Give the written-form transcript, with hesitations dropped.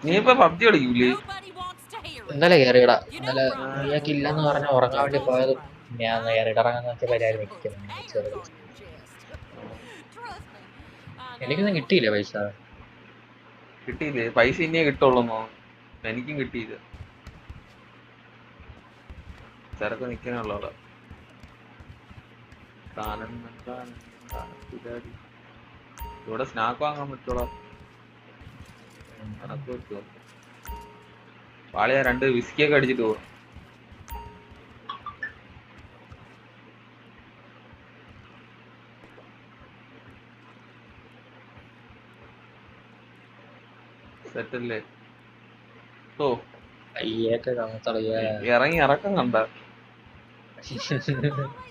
നീ ഇപ്പൊ പബ്ജി കളിക്കൂലേ? ഇന്നലെ കയറിയടാ. ഇന്നലെ നീയൊക്കെ ഇല്ലെന്ന് പറഞ്ഞ ഉറങ്ങാൻ വേണ്ടി പോയതും ഞാൻ കയറിയിട്ട് ഇറങ്ങാന്ന് വെച്ച പരിപാടി നിൽക്കുന്നു. എനിക്കൊന്നും കിട്ടിയില്ല പൈസ. കിട്ടിയില്ലേ? പൈസ ഇനിയേ കിട്ടുള്ളൂന്നോ? എനിക്കും കിട്ടിയില്ല. ചരക്ക് നിക്കാനുള്ളതാ. ഇവിടെ സ്നാക്ക് വാങ്ങാൻ പറ്റൂടാ. കണക്ക് പറ്റുമോ? വാളിയാ 2 വിസ്കിയൊക്കെ അടിച്ചിട്ട് പോകും. സെറ്റല്ലേ? ഓ അയ്യൊക്കെ കാണത്തറിയ ഇറങ്ങി ഇറക്കം കണ്ട